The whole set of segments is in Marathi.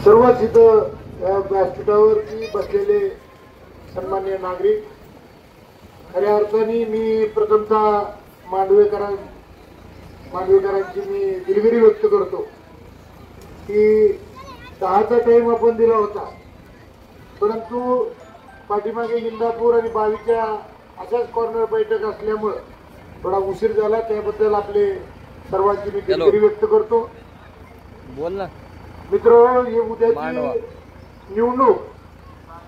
सर्वच इथं व्यासपीठावरती बसलेले सन्माननीय नागरिक, खऱ्या अर्थाने मी प्रथमतः मांडवेकरांची मी दिलगिरी व्यक्त करतो की 10चा टाइम आपण दिला होता, परंतु पाठीमागे इंदापूर आणि बावीच्या अशाच कॉर्नर बैठक असल्यामुळे थोडा उशीर झाला, त्याबद्दल आपले सर्वांची मी दिलगिरी व्यक्त करतो। बोल ना मित्र, हे उद्याची निवडणूक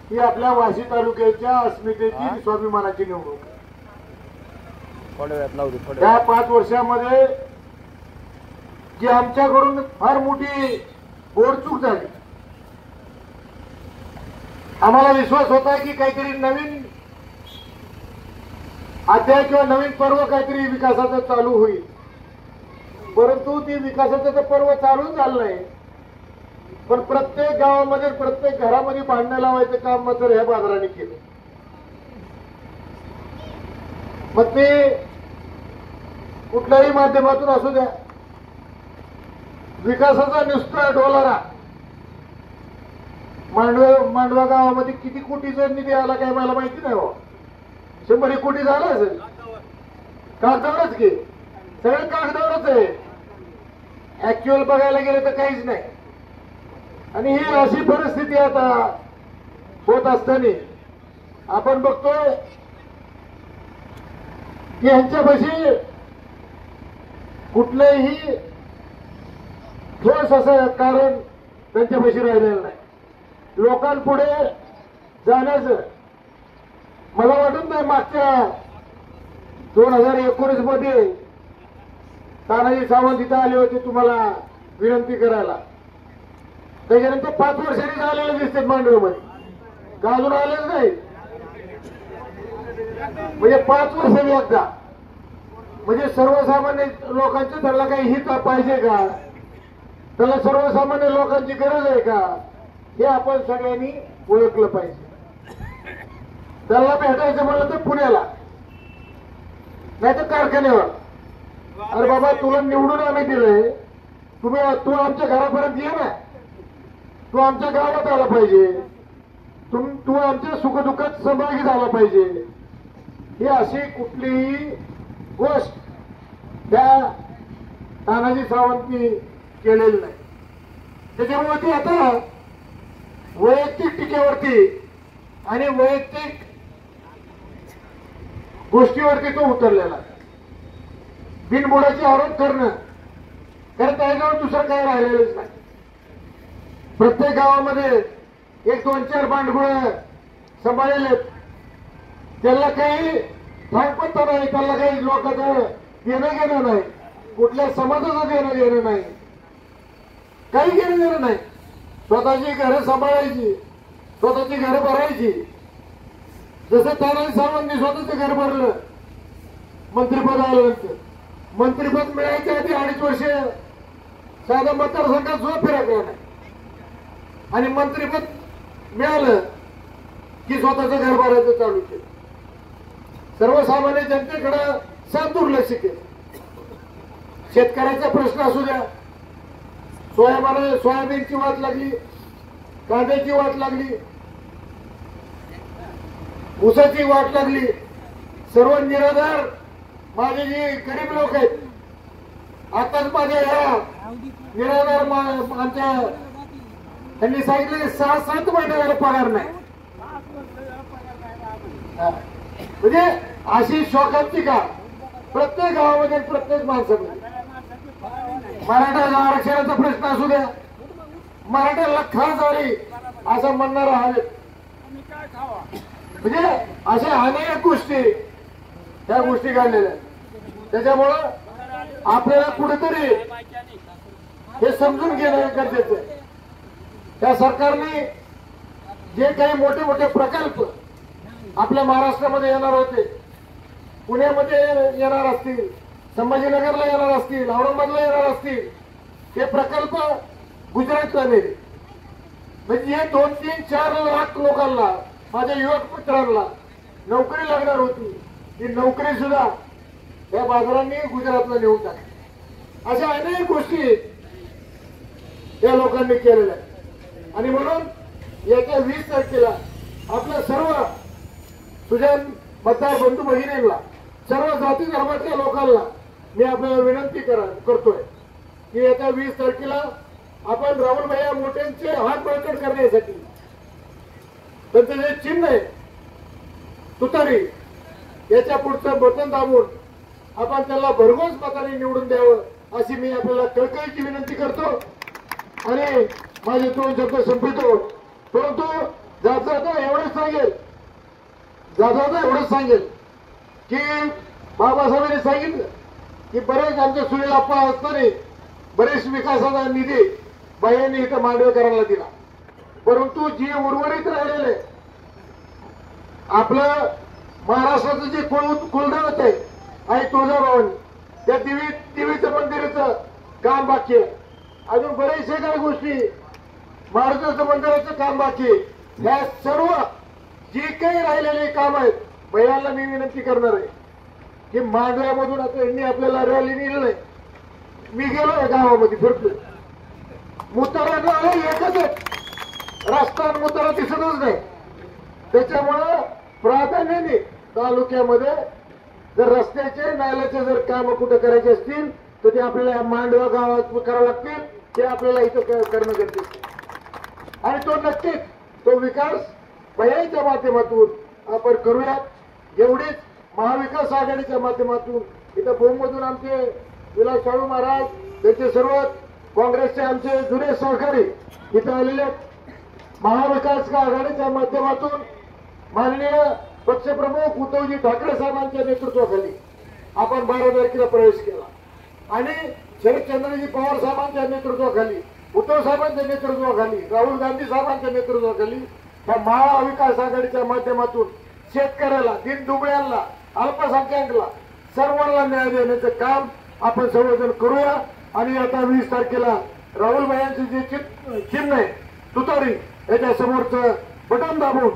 ही आपल्या वाशी तालुक्याच्या अस्मितेची स्वाभिमानाची निवडणूक। या 5 वर्षामध्ये जी आमच्याकडून फार मोठी बोडचूक झाली, आम्हाला विश्वास होता की काहीतरी नवीन अध्याय किंवा नवीन पर्व काहीतरी विकासाचं चालू होईल, परंतु ती विकासाचं पर्व चालू झालं नाही। पण प्रत्येक गावामध्ये प्रत्येक घरामध्ये भांडणं लावायचं काम मात्र ह्या बाजाराने केलं। मग ते कुठल्याही माध्यमातून असू द्या, विकासाचा नुसता डोलारा मांडवा गावामध्ये किती कोटीचा निधी आला काय मला माहिती नाही हो, 100 कोटी झाला असेल। कागदावरच घे, सगळं कागदावरच आहे, ऍक्च्युअल बघायला गेलं तर काहीच नाही। आणि ही अशी परिस्थिती आता होत असताना आपण बघतोय की यांच्यापाशी कुठलंही ठोस असं कारण त्यांच्यापाशी राहिलेलं नाही। लोकांपुढे जाण्याचं मला वाटत नाही। मागच्या 2019 मध्ये तानाजी सावंत इथं आले होते तुम्हाला विनंती करायला, त्याच्यानंतर 5 वर्षांनी आलेले दिसतात मांडवेमध्ये, का अजून आलेच नाही? म्हणजे 5 वर्षांनी एकदा, म्हणजे सर्वसामान्य लोकांचे त्याला काही हित पाहिजे का? त्याला सर्वसामान्य लोकांची गरज आहे का? हे आपण सगळ्यांनी ओळखलं पाहिजे। त्याला भेटायचं म्हणलं तर पुण्याला, नाही तर कारखान्यावर। अरे बाबा, तुला निवडून आम्ही दिलंय, तू आमच्या घरापर्यंत ये ना, तू आमच्या गावात आला पाहिजे, तू आमच्या सुखदुःखात सहभागी झाला पाहिजे। ही अशी कुठलीही गोष्ट त्या तानाजी सावंतनी केलेली नाही। त्याच्यामुळे ती आता वैयक्तिक टीकेवरती आणि वैयक्तिक गोष्टीवरती तो उतरलेला, बिनबुडाचे आरोप करणं, कारण त्याच्यावर दुसरं काही राहिलेलंच नाही। प्रत्येक गावामध्ये 1, 2, 4 बांडगुळ सांभाळलेत, त्याला काही ठाऊकपत्ता नाही, त्याला काही लोकांचं देणं घेणं नाही, कुठल्या समाजाचं देणं घेणं नाही, काही घेणं देणं नाही। स्वतःची घरं सांभाळायची, स्वतःची घरं भरायची। जसं तानाजी सावंतनी स्वतःचं घर भरलं मंत्रिपद आल्यानंतर, मंत्रिपद मिळायच्या आधी 2.5 वर्ष साधा मतदारसंघात सुद्धा फिरकला नाही, आणि मंत्रिपद मिळालं की स्वतःचं घर भरायचं चालू केलं। सर्वसामान्य जनतेकडे साफ दुर्लक्ष केलं। शेतकऱ्याचा प्रश्न असू द्या, सोयाबीनची वाट लागली, कांद्याची वाट लागली, ऊसाची वाट लागली, सर्व निराधार माझे जे गरीब लोक आहेत, आताच माझ्या ह्या निराधार आमच्या त्यांनी सांगितलं की 6-7 महिन्याला पगार नाही। म्हणजे अशी शोकांती का प्रत्येक गावामध्ये, प्रत्येक माणसामध्ये। मराठा आरक्षणाचा प्रश्न असू द्या, मराठ्याला खास झाली असं म्हणणारं हवे, म्हणजे अशा अनेक गोष्टी त्या गोष्टी घडलेल्या। त्याच्यामुळं आपल्याला कुठेतरी हे समजून घेणं गरजेचं आहे। त्या सरकारने जे काही मोठे मोठे प्रकल्प आपल्या महाराष्ट्रामध्ये येणार होते, पुण्यामध्ये येणार असतील, संभाजीनगरला येणार असतील, औरंगाबादला येणार असतील, हे प्रकल्प गुजरातला नेले। म्हणजे 2-3-4 लाख लोकांना, माझ्या युवक मित्रांना नोकरी लागणार होती, ती नोकरी सुद्धा या बाजारांनी गुजरातला नेऊन टाकली। अशा अनेक गोष्टी या लोकांनी केलेल्या आहेत। आणि म्हणून येत्या 20 तारखेला आपल्या सर्व सुजन मतदार बंधू भगिनींना, सर्व जाती धर्माच्या लोकांना मी आपल्याला विनंती करतोय की येत्या 20 तारखेला आपण राहुल भैया मोठ्यांचे हात बळकट करण्यासाठी त्यांचं जे चिन्ह आहे तुतारी, याच्या पुढचं बटन दाबून आपण त्याला भरघोस मताने निवडून द्यावं अशी मी आपल्याला कळकळीची विनंती करतो आणि माझे 2 शब्द संपवितो. परंतु जाता एवढंच सांगेल की बाबासाहेबांनी सांगितलं की बरेच आमच्या सुनील आप्पा असताना बरेच विकासाचा निधी बायांनी इथं मांडवेकरांना दिला, परंतु जी उर्वरित राहिलेले आपलं महाराष्ट्राचं जे कुलदैवत आहे आई तुळजाभवानी, त्या देवीचं मंदिराचं काम बाकी आहे. अजून बरेचसे काही गोष्टी, मारुतीचं मंदिराचं काम बाकी आहे. ह्या सर्व जी काही राहिलेली काम आहेत, भैयाला मी विनंती करणार आहे की मांडव्यामधून आता यांनी आपल्याला रॅली नेली नाही. मी गेलो गावामध्ये फिरतोय, मुतारा एकच आहे, रस्ता मुतारा दिसतच नाही. त्याच्यामुळं प्राधान्याने तालुक्यामध्ये जर रस्त्याचे नाल्याचे जर काम कुठे करायचे असतील तर ते आपल्याला मांडवा गावात करावं लागतील. ते आपल्याला इथं करणं गरजेचं आहे आणि तो नक्कीच तो विकास भैयाच्या माध्यमातून आपण करूयात. एवढीच महाविकास आघाडीच्या माध्यमातून इथं भूममधून आमचे विलास शाहू महाराज, त्यांचे सर्व काँग्रेसचे आमचे जुने सहकारी इथं आलेले. महाविकास आघाडीच्या माध्यमातून माननीय पक्षप्रमुख उद्धवजी ठाकरे साहेबांच्या नेतृत्वाखाली आपण 12 तारखेला प्रवेश केला आणि शरदचंद्रजी पवार साहेबांच्या नेतृत्वाखाली, उद्धव साहेबांच्या नेतृत्वाखाली, राहुल गांधी साहेबांच्या नेतृत्वाखाली त्या महाविकास आघाडीच्या माध्यमातून शेतकऱ्याला, दीनदुबळ्यांना, अल्पसंख्याकाला सर्वांना न्याय देण्याचं काम आपण सर्वजण करूया. आणि आता 20 तारखेला राहुल भैयांचे जे चिन्ह आहे तुतारी, याच्या समोरचं बटन दाबून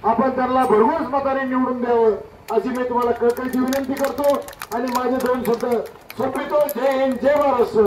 आपण त्यांना भरघोस मताने निवडून द्यावं अशी मी तुम्हाला कळकळीची विनंती करतो आणि माझे 2 शब्द संपवितो. जय हिंद, जय महाराष्ट्र.